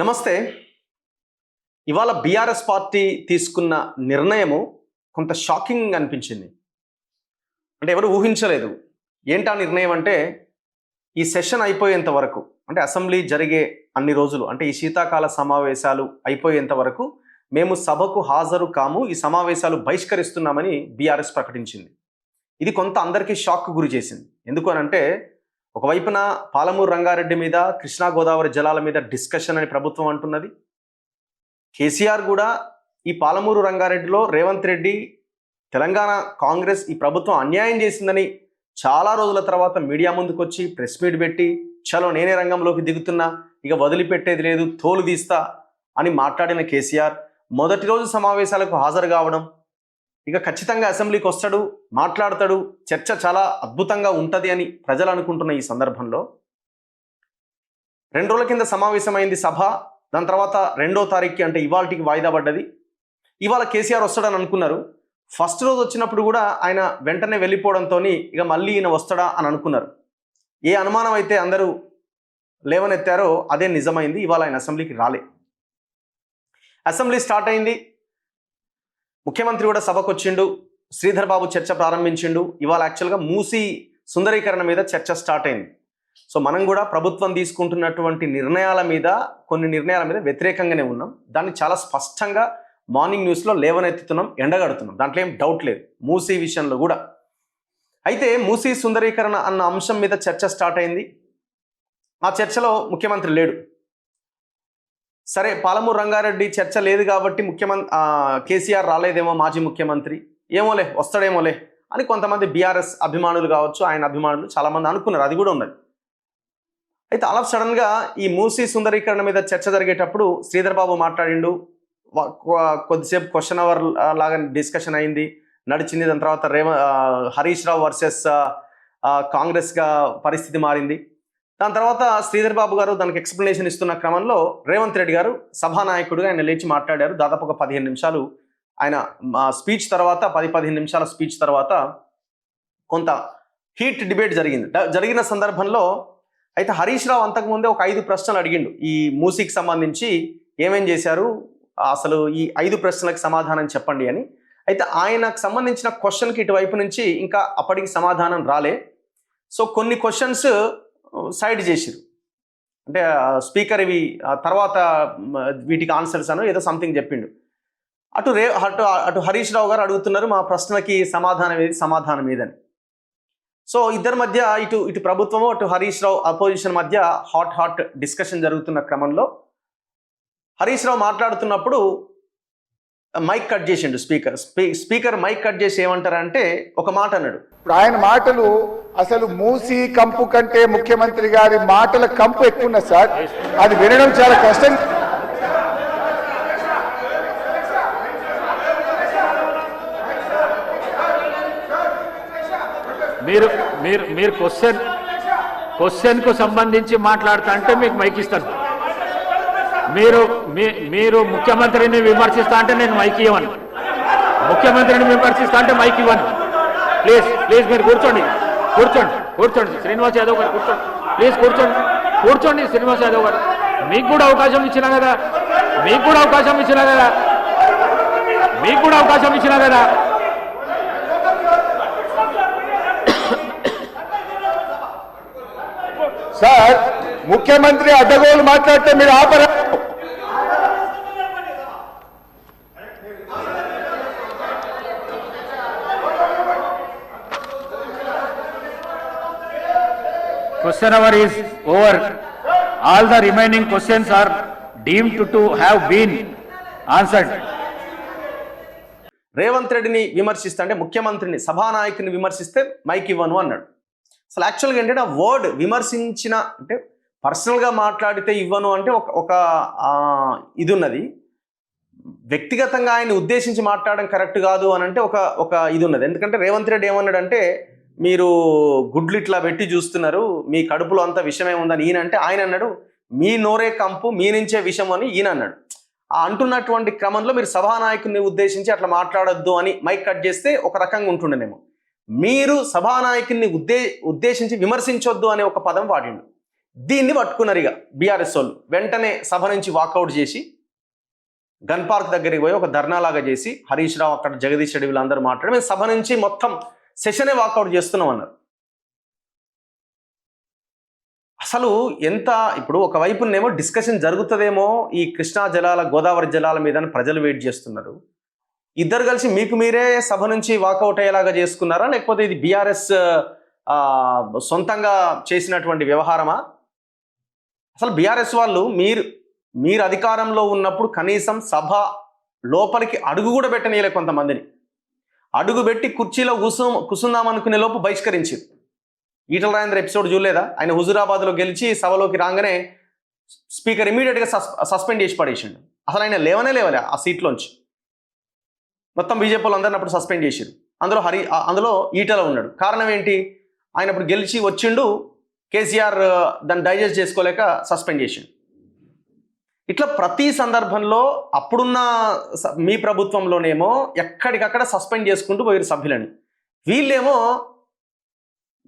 నమస్తే. ఇవాళ BRS party తీసుకున్న నిర్ణయము కొంత షాకింగ్ అనిపించింది. అంటే ఎవరు ఊహించలేదు. ఏంటా నిర్ణయం అంటే, ఈ సెషన్ అయిపోయేంత వరకు, అంటే అసెంబ్లీ జరిగే అన్ని రోజులు, అంటే ఈ శీతాకాల సమావేశాలు అయిపోయేంత వరకు మేము సభకు హాజరు కాము, ఈ సమావేశాలు బహిష్కరిస్తున్నామని బీఆర్ఎస్ ప్రకటించింది. ఇది కొంత అందరికీ షాక్ గురి చేసింది. ఎందుకు అనంటే, ఒకవైపున పాలమూరు రంగారెడ్డి మీద, కృష్ణా గోదావరి జలాల మీద డిస్కషన్ అని ప్రభుత్వం అంటున్నది. కేసీఆర్ కూడా ఈ పాలమూరు రంగారెడ్డిలో రేవంత్ రెడ్డి, తెలంగాణ కాంగ్రెస్ ఈ ప్రభుత్వం అన్యాయం చేసిందని చాలా రోజుల తర్వాత మీడియా ముందుకు వచ్చి ప్రెస్ మీట్ పెట్టి, చలో నేనే రంగంలోకి దిగుతున్నా, ఇక వదిలిపెట్టేది లేదు, తోలు తీస్తా అని మాట్లాడిన కేసీఆర్ మొదటి రోజు సమావేశాలకు హాజరు కావడం, ఇక ఖచ్చితంగా అసెంబ్లీకి వస్తాడు, మాట్లాడతాడు, చర్చ చాలా అద్భుతంగా ఉంటుంది అని ప్రజలు అనుకుంటున్న ఈ సందర్భంలో 2 రోజుల కింద సమావేశమైంది సభ. దాని తర్వాత 2వ తారీఖుకి, అంటే ఇవాళకి వాయిదా పడ్డది. ఇవాళ కేసీఆర్ వస్తాడని అనుకున్నారు. ఫస్ట్ రోజు వచ్చినప్పుడు కూడా ఆయన వెంటనే వెళ్ళిపోవడంతో ఇక మళ్ళీ ఈయన వస్తాడా అని అనుకున్నారు. ఏ అనుమానం అయితే అందరూ లేవనెత్తారో అదే నిజమైంది. ఇవాళ ఆయన అసెంబ్లీకి రాలే. అసెంబ్లీ స్టార్ట్ అయింది. ముఖ్యమంత్రి కూడా సభకు వచ్చిండు. శ్రీధర్ బాబు చర్చ ప్రారంభించిండు. ఇవాళ యాక్చువల్గా మూసీ సుందరీకరణ మీద చర్చ స్టార్ట్ అయింది. సో మనం కూడా ప్రభుత్వం తీసుకుంటున్నటువంటి కొన్ని నిర్ణయాల మీద వ్యతిరేకంగానే ఉన్నాం. దాన్ని చాలా స్పష్టంగా మార్నింగ్ న్యూస్లో లేవనెత్తుతున్నాం, ఎండగడుతున్నాం. దాంట్లో ఏం డౌట్ లేదు. మూసీ విషయంలో కూడా. అయితే మూసీ సుందరీకరణ అన్న అంశం మీద చర్చ స్టార్ట్ అయింది. ఆ చర్చలో ముఖ్యమంత్రి లేడు. సరే, పాలమూరు రంగారెడ్డి చర్చ లేదు కాబట్టి కేసీఆర్ రాలేదేమో, మాజీ ముఖ్యమంత్రి ఏమోలే, వస్తాడేమోలే అని కొంతమంది బీఆర్ఎస్ అభిమానులు కావచ్చు, ఆయన అభిమానులు చాలామంది అనుకున్నారు. అది కూడా ఉన్నది. అయితే అలా సడన్గా ఈ మూసీ సుందరీకరణ మీద చర్చ జరిగేటప్పుడు శ్రీధర్ బాబు మాట్లాడిండు. కొద్దిసేపు క్వశ్చన్ అవర్ లాగా డిస్కషన్ అయింది, నడిచింది. దాని తర్వాత హరీష్ రావు వర్సెస్ కాంగ్రెస్గా పరిస్థితి మారింది. దాని తర్వాత శ్రీధర్ బాబు గారు దానికి ఎక్స్ప్లెనేషన్ ఇస్తున్న క్రమంలో రేవంత్ రెడ్డి గారు సభానాయకుడిగా ఆయన లేచి మాట్లాడారు. దాదాపు ఒక 15 నిమిషాలు ఆయన స్పీచ్ తర్వాత, 10-15 నిమిషాల స్పీచ్ తర్వాత కొంత హీట్ డిబేట్ జరిగిన సందర్భంలో అయితే హరీష్ రావు అంతకుముందే ఒక 5 ప్రశ్నలు అడిగిండు. ఈ మూసీకి సంబంధించి ఏమేం చేశారు, అసలు ఈ 5 ప్రశ్నలకు సమాధానం చెప్పండి అని. అయితే ఆయనకు సంబంధించిన క్వశ్చన్కి ఇటువైపు నుంచి ఇంకా అప్పటికి సమాధానం రాలే. సో కొన్ని క్వశ్చన్స్ సైడ్ చేసిరు. అంటే స్పీకర్ ఇవి తర్వాత వీటికి ఆన్సర్స్ అను ఏదో సంథింగ్ చెప్పిండు. అటు హరీష్ రావు గారు అడుగుతున్నారు, మా ప్రశ్నకి సమాధానం ఏదని. సో ఇద్దరి మధ్య ఇటు ప్రభుత్వము, అటు హరీష్ రావు అపోజిషన్ మధ్య హాట్ డిస్కషన్ జరుగుతున్న క్రమంలో హరీష్ రావు మాట్లాడుతున్నప్పుడు మైక్ కట్ చేసిండు స్పీకర్ మైక్ కట్ చేసి ఏమంటారంటే ఒక మాట అన్నాడు. ఆయన మాటలు అసలు మూసీ కంపు కంటే ముఖ్యమంత్రి గారి మాటల కంపు ఎక్కువ ఉన్నది సార్. అది వినడం చాలా కష్టం. మీరు క్వశ్చన్ కు సంబంధించి మాట్లాడుతా అంటే మీకు మైక్ ఇస్తాను. మీరు ముఖ్యమంత్రిని విమర్శిస్తా అంటే నేను మైక్ ఇవ్వను. ముఖ్యమంత్రిని విమర్శిస్తా అంటే మైక్ ఇవ్వను. ప్లీజ్ మీరు కూర్చోండి శ్రీనివాస్ యాదవ్ గారు కూర్చోండి. ప్లీజ్ కూర్చోండి శ్రీనివాస్ యాదవ్ గారు. మీకు కూడా అవకాశం ఇచ్చినా కదా. సార్, ముఖ్యమంత్రి అడ్డగోలు మాట్లాడితే మీరు ఆపరా? Question hour is over. All the remaining questions are deemed to have been answered. Revanth రెడ్డిని విమర్శిస్తే, అంటే ముఖ్యమంత్రిని, సభానాయకుని విమర్శిస్తే మైక్ ఇవ్వను అన్నాడు. అసలు యాక్చువల్గా ఏంటంటే ఆ వర్డ్ విమర్శించిన, అంటే పర్సనల్గా మాట్లాడితే ఇవ్వను అంటే ఒక ఇది ఉన్నది. వ్యక్తిగతంగా ఆయన ఉద్దేశించి మాట్లాడడం కరెక్ట్ కాదు అని అంటే ఒక ఇది ఉన్నది. ఎందుకంటే రేవంత్ రెడ్డి ఏమన్నాడంటే, మీరు గుడ్లు ఇట్లా పెట్టి చూస్తున్నారు, మీ కడుపులో అంత విషమే ఉందని ఈయన అంటే, ఆయన అన్నాడు మీ నోరే కంపు, మీ నుంచే విషం అని ఈయన అన్నాడు. అంటున్నటువంటి క్రమంలో మీరు సభానాయకుడిని ఉద్దేశించి అట్లా మాట్లాడొద్దు అని మైక్ కట్ చేస్తే ఒక రకంగా ఉంటుండేనేమో. మీరు సభానాయకుడిని ఉద్దేశించి విమర్శించొద్దు అనే ఒక పదం వాడిండు. దీన్ని పట్టుకున్నారు ఇక బీఆర్ఎస్ వాళ్ళు. వెంటనే సభ నుంచి వాకౌట్ చేసి గన్ పార్క్ దగ్గరికి పోయి ఒక ధర్నాలాగా చేసి హరీష్ రావు అక్కడ జగదీష్ రెడ్డి వీళ్ళందరూ మాట్లాడి మేము సభ నుంచి మొత్తం సెషనే వాకౌట్ చేస్తున్నాం అన్నారు. అసలు ఎంత ఇప్పుడు ఒకవైపునేమో డిస్కషన్ జరుగుతుందేమో ఈ కృష్ణా జలాల గోదావరి జలాల మీద ప్రజలు వెయిట్ చేస్తున్నారు. ఇద్దరు కలిసి మీకు మీరే సభ నుంచి వాకౌట్ అయ్యేలాగా చేసుకున్నారా, లేకపోతే ఇది బీఆర్ఎస్ సొంతంగా చేసినటువంటి వ్యవహారమా? అసలు బీఆర్ఎస్ వాళ్ళు మీరు అధికారంలో ఉన్నప్పుడు కనీసం సభ లోపలికి అడుగు కూడా పెట్టనీయలే. కొంతమందిని అడుగు పెట్టి కుర్చీలో కూసుందాం అనుకునే లోపు బహిష్కరించింది. ఈటల రాజేంద్ర ఎపిసోడ్ చూడలేదా? ఆయన హుజురాబాద్లో గెలిచి సభలోకి రాగానే స్పీకర్ ఇమీడియట్గా సస్పెండ్ చేసి పడేసిండు. అసలు ఆయన లేవలే ఆ సీట్లోంచి. మొత్తం బీజేపీ వాళ్ళు అందరిని అప్పుడు సస్పెండ్ చేసారు. అందులో ఈటల ఉన్నాడు. కారణం ఏంటి? ఆయన అప్పుడు గెలిచి వచ్చిండు, కేసీఆర్ దాన్ని డైజెస్ట్ చేసుకోలేక సస్పెండ్ చేసిండు. ఇట్లా ప్రతి సందర్భంలో అప్పుడున్న మీ ప్రభుత్వంలోనేమో ఎక్కడికక్కడ సస్పెండ్ చేసుకుంటూ పోయారు సభ్యులని. వీళ్ళేమో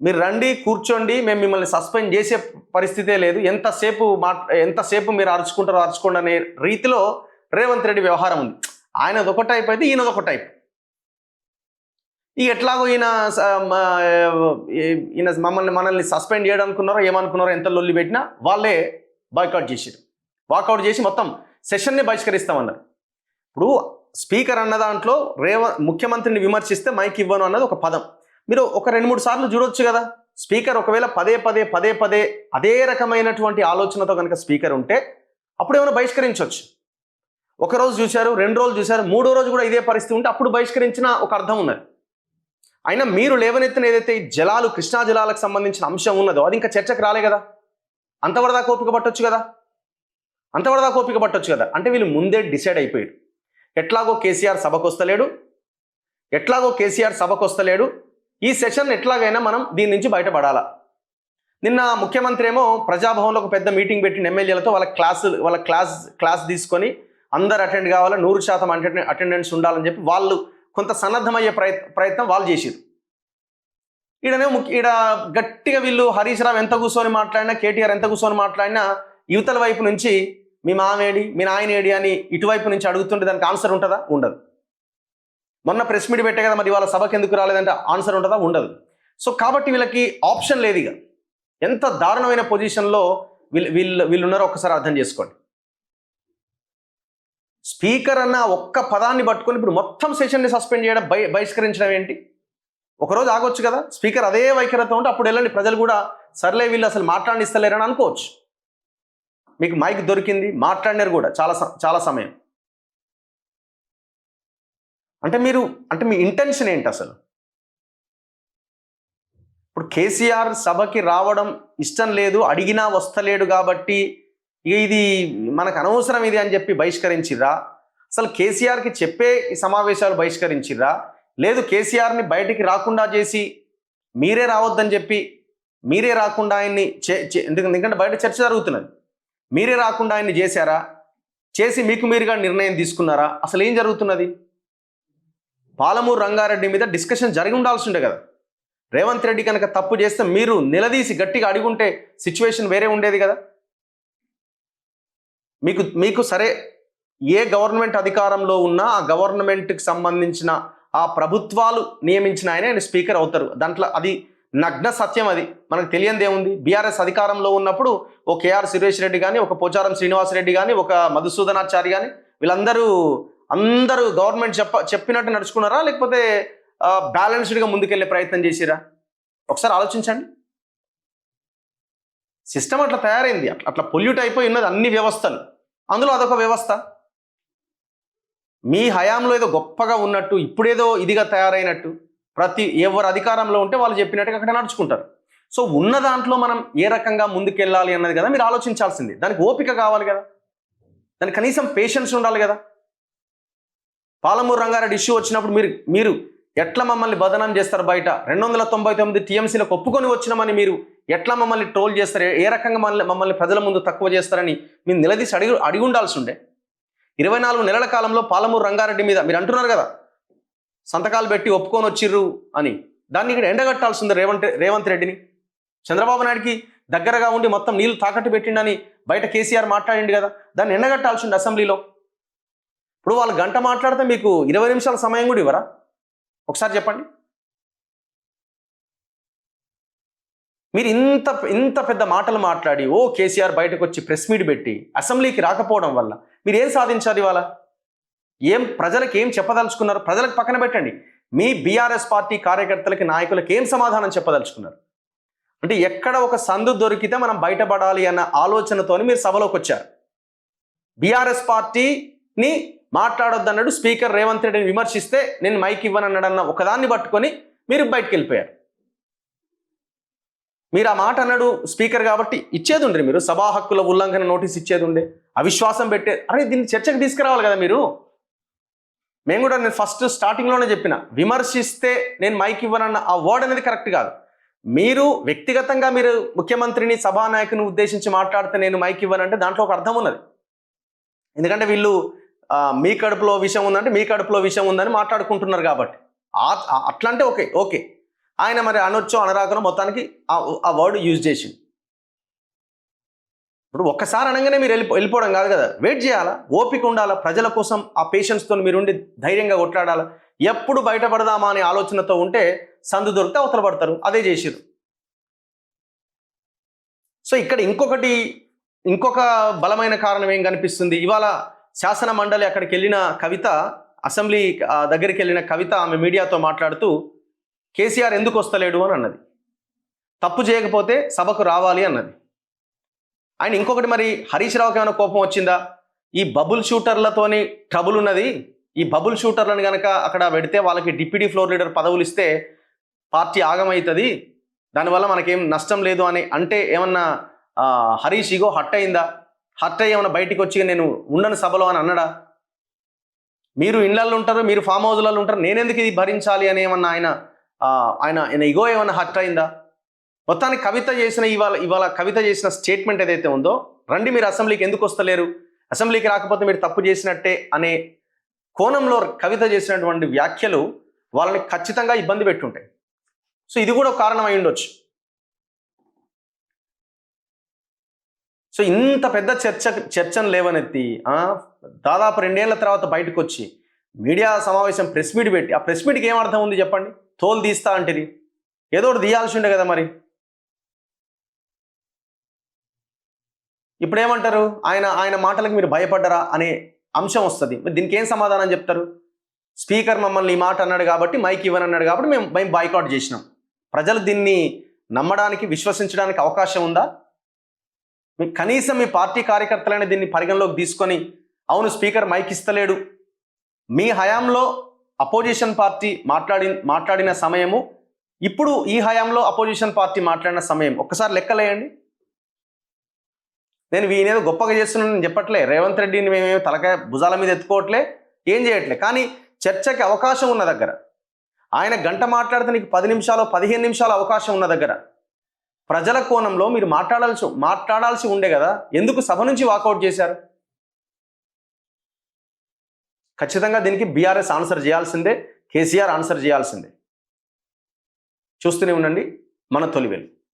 మీరు రండి కూర్చోండి, మేము మిమ్మల్ని సస్పెండ్ చేసే పరిస్థితే లేదు, ఎంతసేపు మీరు అరుచుకోండి అనే రీతిలో రేవంత్ రెడ్డి వ్యవహారం ఉంది. ఆయనది ఒక టైప్ అయితే ఈయనది ఒక టైప్. ఎట్లాగో ఈయన మనల్ని సస్పెండ్ చేయడానుకున్నారో ఏమనుకున్నారో, ఎంత లొల్లి పెట్టినా వాళ్ళే బాయ్కాట్ చేసారు. వాకౌట్ చేసి మొత్తం సెషన్ని బహిష్కరిస్తామన్నారు. ఇప్పుడు స్పీకర్ అన్న దాంట్లో ముఖ్యమంత్రిని విమర్శిస్తే మైక్ ఇవ్వను అన్నది ఒక పదం. మీరు ఒక 2-3 సార్లు చూడొచ్చు కదా. స్పీకర్ ఒకవేళ పదే పదే అదే రకమైనటువంటి ఆలోచనతో కనుక స్పీకర్ ఉంటే అప్పుడు ఏమైనా బహిష్కరించవచ్చు. ఒకరోజు చూశారు, 2 రోజులు చూశారు, 3వ రోజు కూడా ఇదే పరిస్థితి ఉంటే అప్పుడు బహిష్కరించిన ఒక అర్థం ఉన్నది. అయినా మీరు లేవనెత్తిన ఏదైతే జలాలు కృష్ణా జలాలకు సంబంధించిన అంశం ఉన్నదో అది ఇంకా చర్చకు రాలే కదా. అంతవరదాకా ఓపిక పట్టొచ్చు కదా. అంటే వీళ్ళు ముందే డిసైడ్ అయిపోయారు. ఎట్లాగో కేసీఆర్ సభకు వస్తలేడు, ఈ సెషన్ ఎట్లాగైనా మనం దీని నుంచి బయటపడాలా. నిన్న ముఖ్యమంత్రి ఏమో ప్రజాభవన్లో ఒక పెద్ద మీటింగ్ పెట్టిన ఎమ్మెల్యేలతో వాళ్ళ క్లాస్ తీసుకొని అందరు అటెండ్ కావాలా, 100% అటెండెన్స్ ఉండాలని చెప్పి వాళ్ళు కొంత సన్నద్ధమయ్యే ప్రయత్నం వాళ్ళు చేసారు. ఈడ గట్టిగా వీళ్ళు హరీష్ రావు ఎంత కూర్చొని మాట్లాడినా, కేటీఆర్ ఎంత కూర్చొని మాట్లాడినా యువతల వైపు నుంచి మీ మామేడి మీ నాయనేడి అని ఇటువైపు నుంచి అడుగుతుంటే దానికి ఆన్సర్ ఉంటుందా? ఉండదు. మొన్న ప్రెస్ మీట్ పెట్టే కదా, మరి వాళ్ళ సభకు ఎందుకు రాలేదంటే ఆన్సర్ ఉంటుందా? ఉండదు. సో కాబట్టి వీళ్ళకి ఆప్షన్ లేదు. ఇక ఎంత దారుణమైన పొజిషన్లో వీళ్ళు ఉన్నారో ఒక్కసారి అర్థం చేసుకోండి. స్పీకర్ అన్న ఒక్క పదాన్ని పట్టుకొని ఇప్పుడు మొత్తం సెషన్ని సస్పెండ్ చేయడం, బహిష్కరించడం ఏంటి? ఒకరోజు ఆగొచ్చు కదా. స్పీకర్ అదే వైఖరితో ఉంటే అప్పుడు వెళ్ళండి, ప్రజలు కూడా సర్లే వీళ్ళు అసలు మాట్లాడిస్తలేరని అనుకోవచ్చు. మీకు మైక్ దొరికింది, మాట్లాడినారు కూడా చాలా సమయం. అంటే మీ ఇంటెన్షన్ ఏంటి అసలు? ఇప్పుడు కేసీఆర్ సభకి రావడం ఇష్టం లేదు, అడిగినా వస్తలేడు కాబట్టి ఇది మనకు అనవసరం ఇది అని చెప్పి బహిష్కరించిర్రా? అసలు కేసీఆర్కి చెప్పే ఈ సమావేశాలు బహిష్కరించిర్రా? లేదు కేసీఆర్ని బయటికి రాకుండా చేసి మీరే రావద్దని చెప్పి మీరే రాకుండా ఆయన్ని ఎందుకంటే బయట చర్చ జరుగుతున్నది, మీరే రాకుండా ఆయన్ని చేశారా? చేసి మీకు మీరుగా నిర్ణయం తీసుకున్నారా? అసలు ఏం జరుగుతున్నది? పాలమూరు రంగారెడ్డి మీద డిస్కషన్ జరిగి ఉండాల్సి ఉండే కదా. రేవంత్ రెడ్డి కనుక తప్పు చేస్తే మీరు నిలదీసి గట్టిగా అడిగుంటే సిచ్యువేషన్ వేరే ఉండేది కదా. మీకు సరే ఏ గవర్నమెంట్ అధికారంలో ఉన్నా ఆ గవర్నమెంట్కి సంబంధించిన ఆ ప్రభుత్వాలు నియమించిన ఆయన స్పీకర్ అవుతారు. దాంట్లో అది నగ్న సత్యం, అది మనకు తెలియంది ఏముంది. బీఆర్ఎస్ అధికారంలో ఉన్నప్పుడు ఒక కేఆర్ సురేష్ రెడ్డి కానీ, ఒక పోచారం శ్రీనివాసరెడ్డి కానీ, ఒక మధుసూదనాచారి కానీ అందరూ గవర్నమెంట్ చెప్పినట్టు నడుచుకున్నారా, లేకపోతే బ్యాలెన్స్డ్గా ముందుకెళ్ళే ప్రయత్నం చేసిరా? ఒకసారి ఆలోచించండి. సిస్టమ్ అట్లా తయారైంది, అట్లా పొల్యూట్ అయిపోయి ఉన్నది అన్ని వ్యవస్థలు. అందులో అదొక వ్యవస్థ. మీ హయాంలో ఏదో గొప్పగా ఉన్నట్టు, ఇప్పుడేదో ఇదిగా తయారైనట్టు ఎవరు అధికారంలో ఉంటే వాళ్ళు చెప్పినట్టుగా అక్కడ నడుచుకుంటారు. సో ఉన్న దాంట్లో మనం ఏ రకంగా ముందుకెళ్ళాలి అన్నది కదా మీరు ఆలోచించాల్సింది. దానికి ఓపిక కావాలి కదా, దానికి కనీసం పేషెన్స్ ఉండాలి కదా. పాలమూరు రంగారెడ్డి ఇష్యూ వచ్చినప్పుడు మీరు ఎట్లా మమ్మల్ని బదనం చేస్తారు? బయట 299 టీఎంసీలకు ఒప్పుకొని వచ్చినామని మీరు ఎట్లా మమ్మల్ని ట్రోల్ చేస్తారు? ఏ రకంగా మమ్మల్ని ప్రజల ముందు తక్కువ చేస్తారని మీరు నిలదీసి అడిగి ఉండాల్సి ఉండే. 24 నెలల కాలంలో పాలమూరు రంగారెడ్డి మీద మీరు అంటున్నారు కదా సంతకాలు పెట్టి ఒప్పుకొని వచ్చిర్రు అని, దాన్ని ఇక్కడ ఎండగట్టాల్సింది రేవంత్ రెడ్డిని. చంద్రబాబు నాయుడికి దగ్గరగా ఉండి మొత్తం నీళ్లు తాకట్టు పెట్టిండని బయట కేసీఆర్ మాట్లాడిండు కదా, దాన్ని ఎండగట్టాల్సింది అసెంబ్లీలో. ఇప్పుడు వాళ్ళు గంట మాట్లాడితే మీకు 20 నిమిషాల సమయం కూడా ఇవ్వరా? ఒకసారి చెప్పండి. మీరు ఇంత పెద్ద మాటలు మాట్లాడి కేసీఆర్ బయటకు వచ్చి ప్రెస్ మీట్ పెట్టి అసెంబ్లీకి రాకపోవడం వల్ల మీరు ఏం సాధించారు ఇవాళ? ప్రజలకు ఏం చెప్పదలుచుకున్నారు? ప్రజలకు పక్కన పెట్టండి, మీ బీఆర్ఎస్ పార్టీ కార్యకర్తలకి నాయకులకి ఏం సమాధానం చెప్పదలుచుకున్నారు? అంటే ఎక్కడ ఒక సందు దొరికితే మనం బయటపడాలి అన్న ఆలోచనతోని మీరు సభలోకి వచ్చారు. బీఆర్ఎస్ పార్టీని మాట్లాడొద్దన్నాడు స్పీకర్ రేవంత్ రెడ్డిని విమర్శిస్తే నేను మైక్ ఇవ్వనన్నాడన్న ఒకదాన్ని పట్టుకొని మీరు బయటకు వెళ్ళిపోయారు. మీరు ఆ మాట అన్నాడు స్పీకర్ కాబట్టి ఇచ్చేది ఉండే, మీరు సభా హక్కుల ఉల్లంఘన నోటీస్ ఇచ్చేది ఉండే, అవిశ్వాసం పెట్టే, అరే దీన్ని చర్చకు తీసుకురావాలి కదా మీరు. నేను కూడా ఫస్ట్ స్టార్టింగ్లోనే చెప్పిన, విమర్శిస్తే నేను మైక్ ఇవ్వనన్న ఆ వర్డ్ అనేది కరెక్ట్ కాదు. మీరు వ్యక్తిగతంగా మీరు ముఖ్యమంత్రిని సభానాయకుని ఉద్దేశించి మాట్లాడితే నేను మైక్ ఇవ్వనంటే దాంట్లో ఒక అర్థం ఉన్నది. ఎందుకంటే వీళ్ళు మీ కడుపులో విషయం ఉందంటే మీ కడుపులో విషయం ఉందని మాట్లాడుకుంటున్నారు కాబట్టి అట్లా అంటే ఓకే. ఆయన మరి అనొచ్చో అనరాకనో మొత్తానికి ఆ వర్డ్ యూజ్ చేసి, ఇప్పుడు ఒక్కసారి అనగానే మీరు వెళ్ళిపోవడం కాదు కదా, వెయిట్ చేయాలా, ఓపిక ఉండాలా, ప్రజల కోసం ఆ పేషెన్స్తో మీరుండి ధైర్యంగా కొట్లాడాలా. ఎప్పుడు బయటపడదామా అనే ఆలోచనతో ఉంటే సందు దొరికితే అవతల పడతారు. అదే చేసిరు. సో ఇక్కడ ఇంకొక బలమైన కారణం ఏం కనిపిస్తుంది? ఇవాళ శాసన మండలి అక్కడికి వెళ్ళిన కవిత, అసెంబ్లీ దగ్గరికి వెళ్ళిన కవిత, ఆమె మీడియాతో మాట్లాడుతూ కేసీఆర్ ఎందుకు వస్తలేడు అని అన్నది. తప్పు చేయకపోతే సభకు రావాలి అన్నది. ఆయన ఇంకొకటి, మరి హరీష్ రావుకి ఏమైనా కోపం వచ్చిందా? ఈ బబుల్ షూటర్లతోని ట్రబుల్ ఉన్నది, ఈ బబుల్ షూటర్లను కనుక అక్కడ పెడితే వాళ్ళకి డిప్యూటీ ఫ్లోర్ లీడర్ పదవులు ఇస్తే పార్టీ ఆగమవుతుంది, దానివల్ల మనకేం నష్టం లేదు అని అంటే ఏమన్నా హరీష్ ఇగో హట్ అయిందా? హట్ అయ్యి ఏమన్నా బయటికి వచ్చి నేను ఉండను సభలో అని అన్నాడా? మీరు ఇళ్లలో ఉంటారు, మీరు ఫామ్ హౌస్లలో ఉంటారు, నేనెందుకు ఇది భరించాలి అని ఏమన్నా ఆయన ఇగో ఏమన్నా హట్ అయిందా? మొత్తానికి ఇవాళ కవిత చేసిన స్టేట్మెంట్ ఏదైతే ఉందో, రండి మీరు అసెంబ్లీకి ఎందుకు వస్తలేరు, అసెంబ్లీకి రాకపోతే మీరు తప్పు చేసినట్టే అనే కోణంలో కవిత చేసినటువంటి వ్యాఖ్యలు వాళ్ళని ఖచ్చితంగా ఇబ్బంది పెట్టుంటాయి. సో ఇది కూడా ఒక కారణం అయి ఉండొచ్చు. సో ఇంత పెద్ద చర్చను లేవనెత్తి దాదాపు 2 ఏళ్ల తర్వాత బయటకు వచ్చి మీడియా సమావేశం ప్రెస్ మీట్ పెట్టి, ఆ ప్రెస్ మీట్కి ఏం అర్థం ఉంది చెప్పండి? తోలు తీస్తా అంటే ఏదో ఒకటి తీయాల్సి ఉండే కదా. మరి ఇప్పుడు ఏమంటారు? ఆయన మాటలకు మీరు భయపడ్డరా అనే అంశం వస్తుంది. దీనికి ఏం సమాధానం చెప్తారు? స్పీకర్ మమ్మల్ని ఈ మాట అన్నాడు కాబట్టి, మైక్ ఇవ్వనన్నాడు కాబట్టి మేము బాయ్కాట్ చేసినాం. ప్రజలు దీన్ని నమ్మడానికి, విశ్వసించడానికి అవకాశం ఉందా? కనీసం మీ పార్టీ కార్యకర్తలైన దీన్ని పరిగణలోకి తీసుకొని, అవును స్పీకర్ మైక్ ఇస్తలేడు, మీ హయాంలో అపోజిషన్ పార్టీ మాట్లాడిన సమయము, ఇప్పుడు ఈ హయాంలో అపోజిషన్ పార్టీ మాట్లాడిన సమయం ఒక్కసారి లెక్కలేయండి. నేను వీనేదో గొప్పగా చేస్తున్నానని చెప్పట్లే, రేవంత్ రెడ్డిని మేమేమో తలకాయ భుజాల మీద ఎత్తుకోవట్లే, ఏం చేయట్లే. కానీ చర్చకి అవకాశం ఉన్న దగ్గర, ఆయన గంట మాట్లాడితే నీకు 10 నిమిషాలు 15 నిమిషాలు అవకాశం ఉన్న దగ్గర, ప్రజల కోణంలో మీరు మాట్లాడాల్సి ఉండే కదా, ఎందుకు సభ నుంచి వాకౌట్ చేశారు? ఖచ్చితంగా దీనికి బీఆర్ఎస్ ఆన్సర్ చేయాల్సిందే, కేసీఆర్ ఆన్సర్ చేయాల్సిందే. చూస్తూనే ఉండండి మన తొలి వెలుగు.